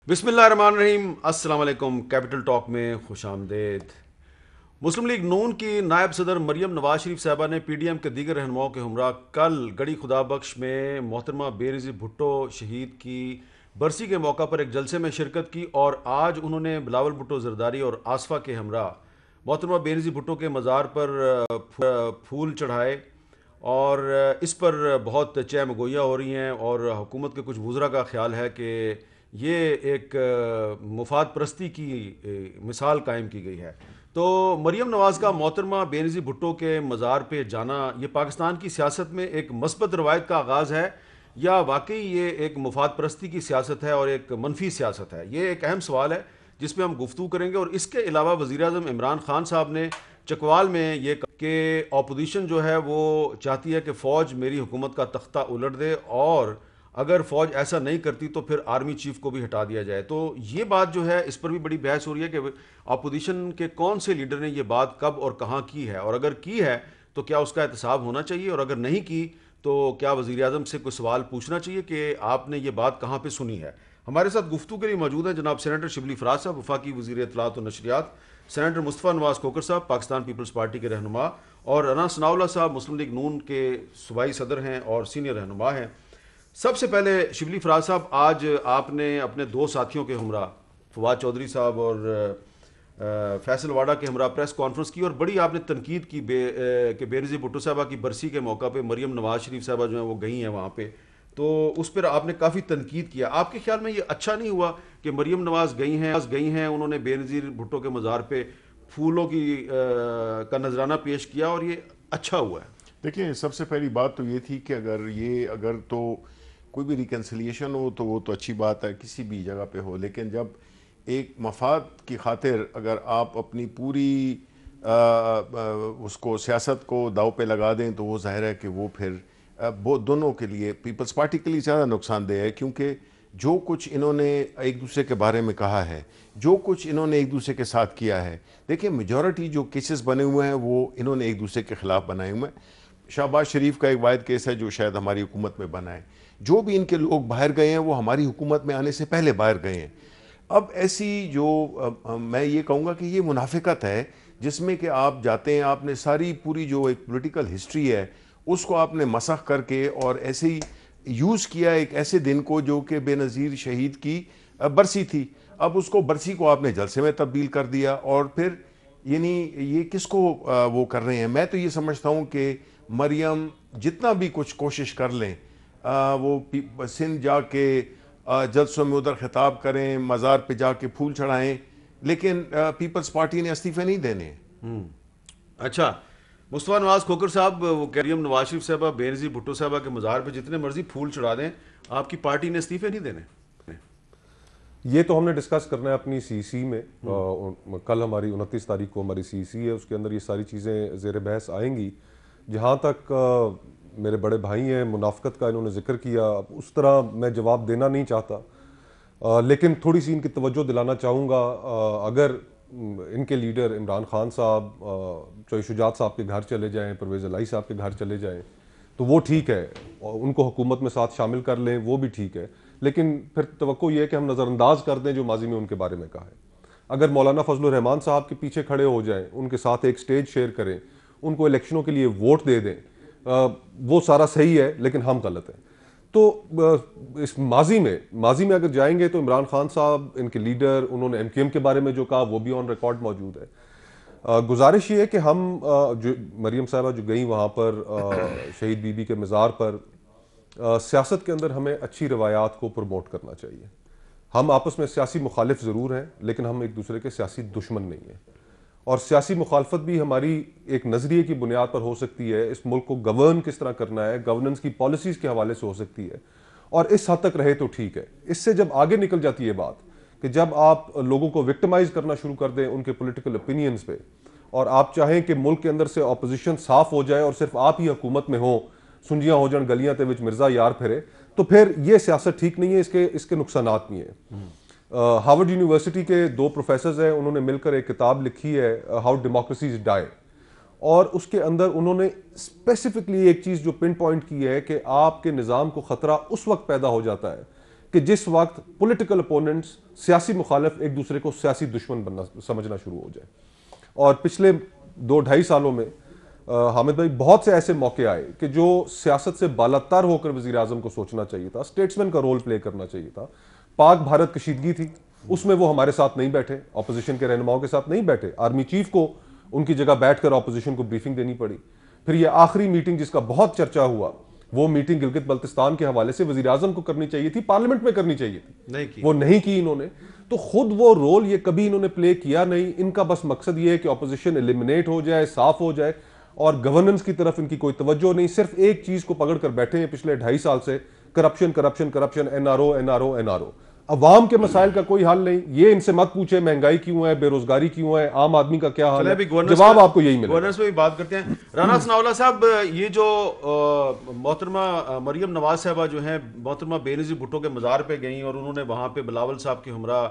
بسم اللہ الرحمن الرحیم، السلام علیکم۔ کیپٹل ٹاک میں خوش آمدید۔ مسلم لیگ نون کی نائب صدر مریم نواز شریف صاحبہ نے پی ڈی ایم کے دیگر رہنماؤں کے ہمراہ کل گڑھی خدا بخش میں محترمہ بے نظیر بھٹو شہید کی برسی کے موقع پر ایک جلسے میں شرکت کی، اور آج انہوں نے بلاول بھٹو زرداری اور آصفہ کے ہمراہ محترمہ بے نظیر بھٹو کے مزار پر پھول چڑھائے، اور اس پر بہت چہم گوئیاں ہو رہی ہیں، اور حکومت کے کچھ وزراء کا خیال ہے کہ یہ ایک مفاد پرستی کی مثال قائم کی گئی ہے۔ تو مریم نواز کا محترمہ بے نظیر بھٹو کے مزار پہ جانا یہ پاکستان کی سیاست میں ایک مثبت روایت کا آغاز ہے، یا واقعی یہ ایک مفاد پرستی کی سیاست ہے اور ایک منفی سیاست ہے؟ یہ ایک اہم سوال ہے جس پہ ہم گفتگو کریں گے۔ اور اس کے علاوہ وزیر اعظم عمران خان صاحب نے چکوال میں یہ کہا کہ اپوزیشن جو ہے وہ چاہتی ہے کہ فوج میری حکومت کا تختہ الٹ دے، اور اگر فوج ایسا نہیں کرتی تو پھر آرمی چیف کو بھی ہٹا دیا جائے۔ تو یہ بات جو ہے اس پر بھی بڑی بحث ہو رہی ہے کہ اپوزیشن کے کون سے لیڈر نے یہ بات کب اور کہاں کی ہے، اور اگر کی ہے تو کیا اس کا احتساب ہونا چاہیے، اور اگر نہیں کی تو کیا وزیر اعظم سے کوئی سوال پوچھنا چاہیے کہ آپ نے یہ بات کہاں پہ سنی ہے۔ ہمارے ساتھ گفتگو کے لیے موجود ہیں جناب سینیٹر شبلی فراز صاحب، وفاقی وزیر اطلاعات و نشریات، سینیٹر مصطفیٰ نواز کھوکھر صاحب پاکستان پیپلز پارٹی کے رہنما، اور رانا ثناء اللہ صاحب مسلم لیگ نون کے صوبائی صدر ہیں اور سینئر رہنما ہیں۔ سب سے پہلے شبلی فراز صاحب، آج آپ نے اپنے دو ساتھیوں کے ہمراہ فواد چودھری صاحب اور فیصل واڈا کے ہمراہ پریس کانفرنس کی، اور بڑی آپ نے تنقید کی کہ بے نظیر بھٹو صاحبہ کی برسی کے موقع پہ مریم نواز شریف صاحبہ جو ہیں وہ گئی ہیں وہاں پہ، تو اس پر آپ نے کافی تنقید کیا۔ آپ کے خیال میں یہ اچھا نہیں ہوا کہ مریم نواز گئی ہیں انہوں نے بے نظیر بھٹو کے مزار پہ پھولوں کا نذرانہ پیش کیا، اور یہ اچھا ہوا ہے؟ دیکھیں، سب سے پہلی بات تو یہ تھی کہ اگر تو کوئی بھی ریکنسیلیشن ہو تو وہ تو اچھی بات ہے، کسی بھی جگہ پہ ہو، لیکن جب ایک مفاد کی خاطر اگر آپ اپنی پوری اس کو سیاست کو داؤ پہ لگا دیں تو وہ ظاہر ہے کہ وہ پھر دونوں کے لیے، پیپلز پارٹی کے لیے زیادہ نقصان دہ ہے، کیونکہ جو کچھ انہوں نے ایک دوسرے کے بارے میں کہا ہے، جو کچھ انہوں نے ایک دوسرے کے ساتھ کیا ہے، دیکھیں میجورٹی جو کیسز بنے ہوئے ہیں وہ انہوں نے ایک دوسرے کے خلاف بنائے ہوئے ہیں۔ شہباز شریف کا ایک واحد کیس ہے جو شاید ہماری حکومت میں بنا ہے۔ جو بھی ان کے لوگ باہر گئے ہیں وہ ہماری حکومت میں آنے سے پہلے باہر گئے ہیں۔ اب ایسی میں یہ کہوں گا کہ یہ منافقت ہے جس میں کہ آپ جاتے ہیں، آپ نے ساری پوری جو ایک پولیٹیکل ہسٹری ہے اس کو آپ نے مسخ کر کے اور ایسے ہی یوز کیا ایک ایسے دن کو جو کہ بے نظیر شہید کی برسی تھی۔ اب اس کو برسی کو آپ نے جلسے میں تبدیل کر دیا، اور پھر یعنی یہ کس کو وہ کر رہے ہیں؟ میں تو یہ سمجھتا ہوں کہ مریم جتنا بھی کچھ کوشش کر لیں، وہ سندھ جا کے جلسوں میں ادھر خطاب کریں، مزار پہ جا کے پھول چڑھائیں، لیکن پیپلز پارٹی نے استعفے نہیں دینے۔ اچھا، مصطفیٰ نواز کھوکھر صاحب، وہ مریم نواز شریف صاحبہ بے نظیر بھٹو صاحبہ کے مزار پہ جتنے مرضی پھول چڑھا دیں، آپ کی پارٹی نے استعفے نہیں دینے؟ یہ تو ہم نے ڈسکس کرنا ہے اپنی سی سی میں۔ کل ہماری 29 تاریخ کو ہماری سی سی ہے، اس کے اندر یہ ساری چیزیں زیر بحث آئیں گی۔ جہاں تک میرے بڑے بھائی ہیں، منافقت کا انہوں نے ذکر کیا، اس طرح میں جواب دینا نہیں چاہتا، لیکن تھوڑی سی ان کی توجہ دلانا چاہوں گا۔ اگر ان کے لیڈر عمران خان صاحب چوہے شجاعت صاحب کے گھر چلے جائیں، پرویز الہی صاحب کے گھر چلے جائیں تو وہ ٹھیک ہے، اور ان کو حکومت میں ساتھ شامل کر لیں، وہ بھی ٹھیک ہے، لیکن پھر توقع یہ ہے کہ ہم نظر انداز کر دیں جو ماضی میں ان کے بارے میں کہا ہے۔ اگر مولانا فضل الرحمان صاحب کے پیچھے کھڑے ہو جائیں، ان کے ساتھ ایک سٹیج شیئر کریں، ان کو الیکشنوں کے لیے ووٹ دے دیں، وہ سارا صحیح ہے، لیکن ہم غلط ہیں۔ تو اس ماضی میں اگر جائیں گے تو عمران خان صاحب ان کے لیڈر، انہوں نے ایم کیو ایم کے بارے میں جو کہا وہ بھی آن ریکارڈ موجود ہے۔ گزارش یہ ہے کہ ہم جو مریم صاحبہ جو گئیں وہاں پر شہید بی بی کے مزار پر، سیاست کے اندر ہمیں اچھی روایات کو پروموٹ کرنا چاہیے۔ ہم آپس میں سیاسی مخالف ضرور ہیں، لیکن ہم ایک دوسرے کے سیاسی دشمن نہیں ہیں، اور سیاسی مخالفت بھی ہماری ایک نظریے کی بنیاد پر ہو سکتی ہے، اس ملک کو گورن کس طرح کرنا ہے، گورننس کی پالیسیز کے حوالے سے ہو سکتی ہے، اور اس حد تک رہے تو ٹھیک ہے۔ اس سے جب آگے نکل جاتی ہے بات کہ جب آپ لوگوں کو وکٹمائز کرنا شروع کر دیں ان کے پولیٹیکل اپینینز پہ، اور آپ چاہیں کہ ملک کے اندر سے اپوزیشن صاف ہو جائے اور صرف آپ ہی حکومت میں ہوں، سنجیاں ہو جان گلیاں تے وچ مرزا یار پھرے، تو پھر یہ سیاست ٹھیک نہیں ہے، اس کے نقصانات بھی ہیں۔ ہارورڈ یونیورسٹی کے دو پروفیسرز ہیں، انہوں نے مل کر ایک کتاب لکھی ہے ہاؤ ڈیموکریسیز ڈائی، اور اس کے اندر انہوں نے اسپیسیفکلی ایک چیز جو پن پوائنٹ کی ہے کہ آپ کے نظام کو خطرہ اس وقت پیدا ہو جاتا ہے کہ جس وقت پولیٹیکل اپوننٹس سیاسی مخالف ایک دوسرے کو سیاسی دشمن بننا سمجھنا شروع ہو جائے. اور پچھلے 2-2.5 سالوں میں حامد بھائی بہت سے ایسے موقع آئے کہ جو سیاست سے بالاتر ہو کر وزیر اعظم کو سوچنا چاہیے تھا, اسٹیٹسمین کا رول پلے کرنا چاہیے تھا. پاک بھارت کشیدگی تھی, اس میں وہ ہمارے ساتھ نہیں بیٹھے, اپوزیشن کے رہنماؤں کے ساتھ نہیں بیٹھے, آرمی چیف کو ان کی جگہ بیٹھ کر اپوزیشن کو بریفنگ دینی پڑی. پھر یہ آخری میٹنگ جس کا بہت چرچا ہوا, وہ میٹنگ گلگت بلتستان کے حوالے سے وزیر اعظم کو کرنی چاہیے تھی, پارلیمنٹ میں کرنی چاہیے تھی, وہ نہیں کی انہوں نے. تو خود وہ رول یہ کبھی انہوں نے پلے کیا نہیں. ان کا بس مقصد یہ ہے کہ اپوزیشن ایلیمنیٹ ہو جائے, صاف ہو جائے, اور گورننس کی طرف ان کی کوئی توجہ نہیں. صرف ایک چیز کو پکڑ کر بیٹھے ہیں پچھلے 2.5 سال سے, corruption corruption corruption, NRO NRO NRO. عوام کے مسائل کا کوئی حل نہیں. یہ ان سے مت پوچھے مہنگائی کیوں ہے, بے روزگاری کیوں ہے, عام آدمی کا کیا حال ہے, جواب آپ کو یہی ملے. گورننس میں بھی بات کرتے ہیں. رانا ثناءاللہ صاحب, یہ جو محترمہ مریم نواز صاحبہ جو ہیں محترمہ بے نظیر بھٹو کے مزار پہ گئیں اور انہوں نے وہاں پہ بلاول صاحب کے ہمراہ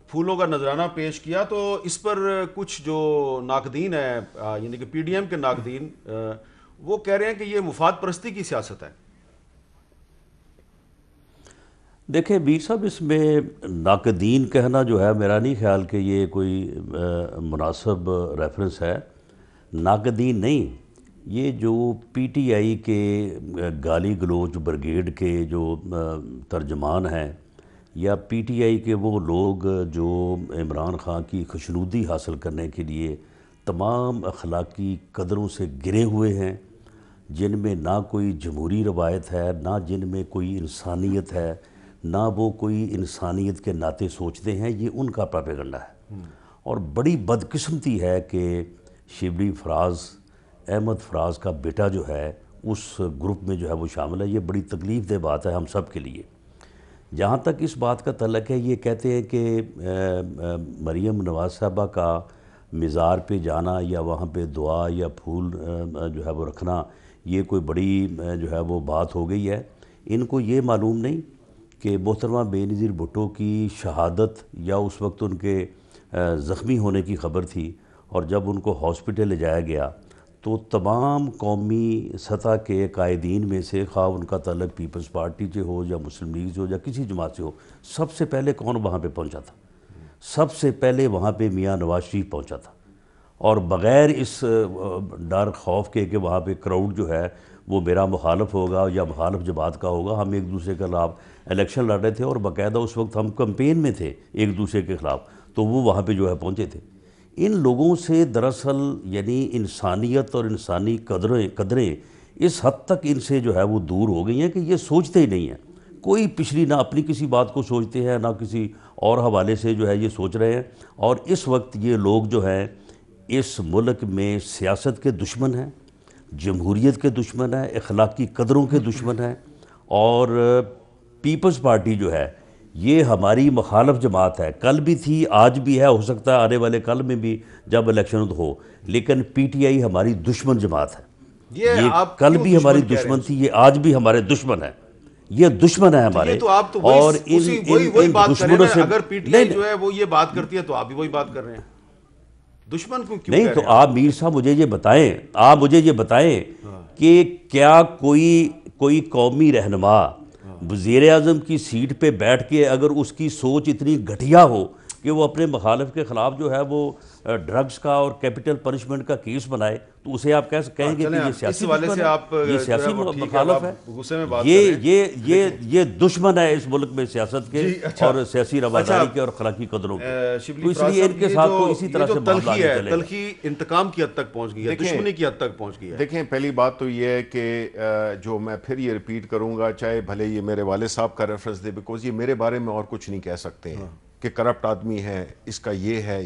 پھولوں کا نذرانہ پیش کیا, تو اس پر کچھ جو ناقدین ہیں, یعنی کہ PDM کے ناقدین, وہ کہہ رہے ہیں کہ یہ مفاد پرستی کی سیاست ہے. دیکھیں میر صاحب, اس میں ناقدین کہنا جو ہے میرا نہیں خیال کہ یہ کوئی مناسب ریفرنس ہے. ناقدین نہیں, یہ جو PTI کے گالی گلوچ بریگیڈ کے جو ترجمان ہیں, یا PTI کے وہ لوگ جو عمران خان کی خوشنودی حاصل کرنے کے لیے تمام اخلاقی قدروں سے گرے ہوئے ہیں, جن میں نہ کوئی جمہوری روایت ہے, نہ جن میں کوئی انسانیت ہے, نہ وہ کوئی انسانیت کے ناطے سوچتے ہیں, یہ ان کا پروپیگنڈا ہے. اور بڑی بدقسمتی ہے کہ شبلی فراز, احمد فراز کا بیٹا جو ہے اس گروپ میں جو ہے وہ شامل ہے. یہ بڑی تکلیف دہ بات ہے ہم سب کے لیے. جہاں تک اس بات کا تعلق ہے, یہ کہتے ہیں کہ مریم نواز صاحبہ کا مزار پہ جانا یا وہاں پہ دعا یا پھول جو ہے وہ رکھنا, یہ کوئی بڑی جو ہے وہ بات ہو گئی ہے. ان کو یہ معلوم نہیں کہ محترمہ بے نظیر بھٹو کی شہادت یا اس وقت ان کے زخمی ہونے کی خبر تھی, اور جب ان کو ہاسپٹل لے جایا گیا تو تمام قومی سطح کے قائدین میں سے, خواہ ان کا تعلق پیپلز پارٹی سے ہو یا مسلم لیگ سے ہو یا کسی جماعت سے ہو, سب سے پہلے کون وہاں پہ پہنچا تھا؟ سب سے پہلے وہاں پہ میاں نواز شریف پہنچا تھا. اور بغیر اس ڈر خوف کے کہ وہاں پہ کراؤڈ جو ہے وہ میرا مخالف ہوگا یا مخالف جماعت کا ہوگا, ہم ایک دوسرے کے خلاف الیکشن لڑ رہے تھے اور باقاعدہ اس وقت ہم کمپین میں تھے ایک دوسرے کے خلاف, تو وہ وہاں پہ جو ہے پہنچے تھے. ان لوگوں سے دراصل یعنی انسانیت اور انسانی قدریں اس حد تک ان سے جو ہے وہ دور ہو گئی ہیں کہ یہ سوچتے ہی نہیں ہیں. کوئی پچھلی نہ اپنی کسی بات کو سوچتے ہیں, نہ کسی اور حوالے سے جو ہے یہ سوچ رہے ہیں. اور اس وقت یہ لوگ جو ہیں اس ملک میں سیاست کے دشمن ہیں, جمہوریت کے دشمن ہیں, اخلاقی قدروں کے دشمن ہیں. اور پیپلز پارٹی جو ہے یہ ہماری مخالف جماعت ہے, کل بھی تھی, آج بھی ہے, ہو سکتا ہے آنے والے کل میں بھی جب الیکشن ہو. لیکن PTI ہماری دشمن جماعت ہے. یہ کل بھی ہماری دشمن تھی, یہ آج بھی ہمارے دشمن ہے. یہ دشمن ہے ہمارے. اور وہی بات کر رہے ہیں, اگر PTI جو ہے وہ یہ بات کرتی ہے تو آپ بھی وہی بات کر رہے ہیں. دشمن کو کیوں نہیں؟ تو آپ میر صاحب مجھے یہ بتائیں, کہ کیا کوئی قومی رہنما وزیر اعظم کی سیٹ پہ بیٹھ کے اگر اس کی سوچ اتنی گھٹیا ہو کہ وہ اپنے مخالف کے خلاف جو ہے وہ ڈرگز کا اور کیپٹل پنشمنٹ کا کیس بنائے, تو اسے آپ کہیں گے کہ یہ سیاسی دشمن ہے, یہ سیاسی مخالف ہے, یہ دشمن ہے اس ملک میں سیاست کے اور سیاسی رواداری کے اور اخلاقی قدروں کے. تو اس لیے ان کے ساتھ تو اسی طرح سے معاملہ آگے چلے گا. تلخی انتقام کی حد تک پہنچ گئی ہے, دشمنی کی حد تک پہنچ گئی ہے. دیکھیں پہلی بات تو یہ ہے کہ جو میں پھر یہ ریپیٹ کروں گا, چاہے بھلے یہ میرے والد صاحب کا ریفرنس دے, بیکوز یہ میرے بارے میں اور کچھ نہیں کہہ سکتے ہیں کہ کرپٹ آدمی ہے, اس کا یہ ہے,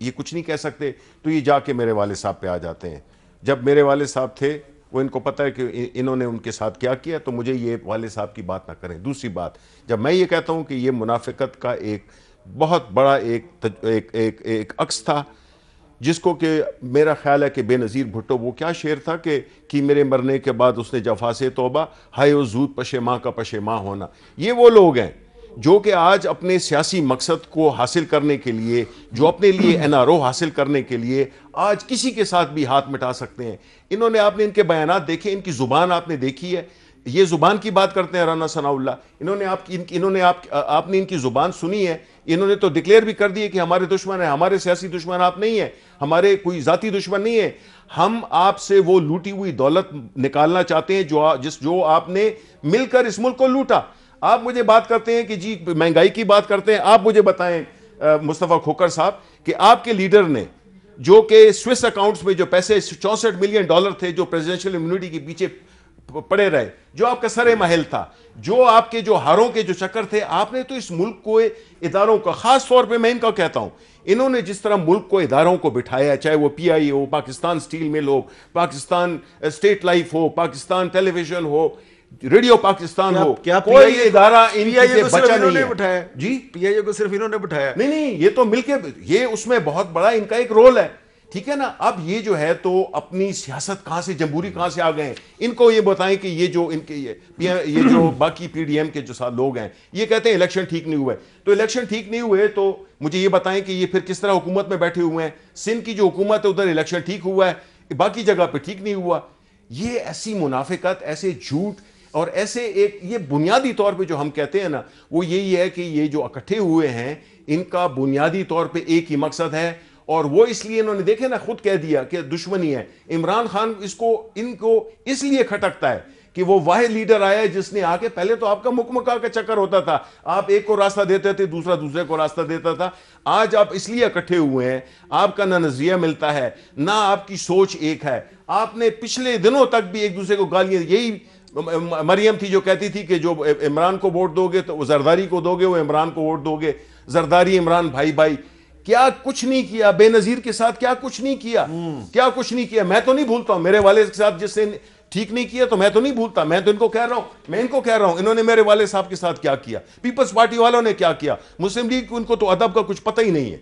یہ کچھ نہیں کہہ سکتے. تو یہ جا کے میرے والد صاحب پہ آ جاتے ہیں. جب میرے والد صاحب تھے وہ ان کو پتہ ہے کہ انہوں نے ان کے ساتھ کیا کیا, تو مجھے یہ والد صاحب کی بات نہ کریں. دوسری بات, جب میں یہ کہتا ہوں کہ یہ منافقت کا ایک بہت بڑا ایک عکس تھا, جس کو کہ میرا خیال ہے کہ بے نظیر بھٹو, وہ کیا شعر تھا کہ میرے مرنے کے بعد اس نے جفا سے توبہ, ہائے و زود پشیماں کا پشیماں ہونا. یہ وہ لوگ ہیں جو کہ آج اپنے سیاسی مقصد کو حاصل کرنے کے لیے, جو اپنے لیے NRO حاصل کرنے کے لیے آج کسی کے ساتھ بھی ہاتھ مٹا سکتے ہیں. انہوں نے, آپ نے ان کے بیانات دیکھے, ان کی زبان آپ نے دیکھی ہے یہ زبان کی بات کرتے ہیں رانا ثناء اللہ، آپ نے ان کی زبان سنی ہے؟ انہوں نے تو ڈکلیئر بھی کر دی کہ ہمارے دشمن ہیں، ہمارے سیاسی دشمن آپ نہیں ہیں، ہمارے کوئی ذاتی دشمن نہیں ہے، ہم آپ سے وہ لوٹی ہوئی دولت نکالنا چاہتے ہیں جو آپ نے مل کر اس ملک کو لوٹا۔ آپ مجھے بات کرتے ہیں کہ جی مہنگائی کی بات کرتے ہیں، آپ مجھے بتائیں مصطفیٰ کھوکھر صاحب کہ آپ کے لیڈر نے جو کہ سوئس اکاؤنٹس میں جو پیسے $64 ملین تھے جو پریزیڈنشل امیونٹی کے پیچھے پڑے رہے، جو آپ کا سر محل تھا، جو آپ کے جو ہاروں کے جو چکر تھے، آپ نے تو اس ملک کو اداروں کا، خاص طور پہ میں ان کا کہتا ہوں، انہوں نے جس طرح ملک کو اداروں کو بٹھایا، چاہے وہ پی آئی ہو، پاکستان سٹیل مل ہو، پاکستان اسٹیٹ لائف ہو، پاکستان ٹیلی ویژن ہو، ریڈیو پاکستان ہو، کوئی ادارہ ان سے بچا نہیں ہے۔ جی پی آئی اے کو صرف انہوں نے بٹھایا؟ نہیں، یہ تو مل کے، یہ اس میں بہت بڑا ان کا ایک رول ہے، ٹھیک ہے نا۔ اب یہ جو ہے تو اپنی سیاست کہاں سے، جمہوری کہاں سے آ گئے ہیں؟ ان کو یہ بتائیں کہ یہ جو ان کے یہ جو باقی پی ڈی ایم کے جو ساتھ لوگ ہیں، یہ کہتے ہیں الیکشن ٹھیک نہیں ہوئے، تو الیکشن ٹھیک نہیں ہوئے تو مجھے یہ بتائیں کہ یہ پھر کس طرح حکومت میں بیٹھے ہوئے ہیں؟ سندھ کی جو حکومت ہے ادھر الیکشن ٹھیک ہوا ہے، باقی جگہ پہ ٹھیک نہیں ہوا۔ یہ ایسی منافقت، ایسے جھوٹ اور ایسے ایک یہ بنیادی طور پہ جو ہم کہتے ہیں نا، وہ یہی ہے کہ یہ جو اکٹھے ہوئے ہیں ان کا بنیادی طور پہ ایک ہی مقصد ہے، اور وہ اس لیے انہوں نے دیکھے نا خود کہہ دیا کہ دشمنی ہے۔ عمران خان ان کو اس لیے کھٹکتا ہے کہ وہ واحد لیڈر آیا ہے جس نے آ کے، پہلے تو آپ کا مکمکا کا چکر ہوتا تھا، آپ ایک کو راستہ دیتے تھے، دوسرے کو راستہ دیتا تھا۔ آج آپ اس لیے اکٹھے ہوئے ہیں، آپ کا نہ نظریہ ملتا ہے، نہ آپ کی سوچ ایک ہے۔ آپ نے پچھلے دنوں تک بھی ایک دوسرے کو گالیاں، یہی مریم تھی جو کہتی تھی کہ جو عمران کو ووٹ دو گے تو وہ زرداری کو دو گے، وہ عمران کو ووٹ دو گے، زرداری عمران بھائی۔ کیا کچھ نہیں کیا بے نظیر کے ساتھ، کیا کچھ نہیں کیا، میں تو نہیں بھولتا ہوں میرے والد کے ساتھ جس نے ٹھیک نہیں کیا، تو میں تو نہیں بھولتا، میں تو ان کو کہہ رہا ہوں انہوں نے میرے والد صاحب کے ساتھ کیا کیا، پیپلز پارٹی والوں نے کیا کیا، مسلم لیگ ان کو تو ادب کا کچھ پتہ ہی نہیں ہے،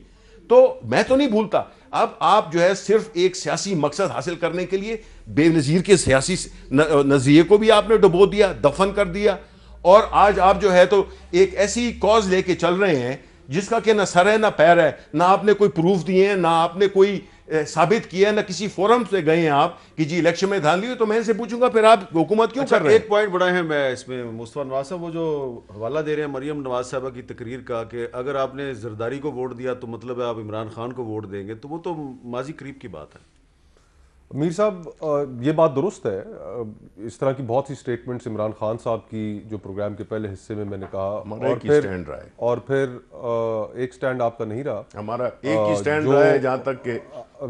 تو میں تو نہیں بھولتا۔ اب آپ جو ہے صرف ایک سیاسی مقصد حاصل کرنے کے لیے بے نظیر کے سیاسی نظریے کو بھی آپ نے ڈبو دیا، دفن کر دیا، اور آج آپ جو ہے تو ایک ایسی کاز لے کے چل رہے ہیں جس کا کہ نہ سر ہے نہ پیر ہے، نہ آپ نے کوئی پروف دیے ہیں، نہ آپ نے کوئی ثابت کیا ہے، نہ کسی فورم سے گئے ہیں آپ کہ جی الیکشن میں دھان لیے، تو میں ان سے پوچھوں گا پھر آپ حکومت کیوں کر رہے ہیں؟ ایک پوائنٹ بڑا ہے، میں اس میں مصطفیٰ نواز صاحب وہ جو حوالہ دے رہے ہیں مریم نواز صاحبہ کی تقریر کا کہ اگر آپ نے زرداری کو ووٹ دیا تو مطلب ہے آپ عمران خان کو ووٹ دیں گے، تو وہ تو ماضی قریب کی بات ہے۔ میر صاحب یہ بات درست ہے، اس طرح کی بہت سی سٹیٹمنٹس عمران خان صاحب کی جو پروگرام کے پہلے حصے میں نے کہا، اور پھر ایک سٹینڈ آپ کا نہیں رہا، ہمارا ایک ہی سٹینڈ رہا ہے جہاں تک کہ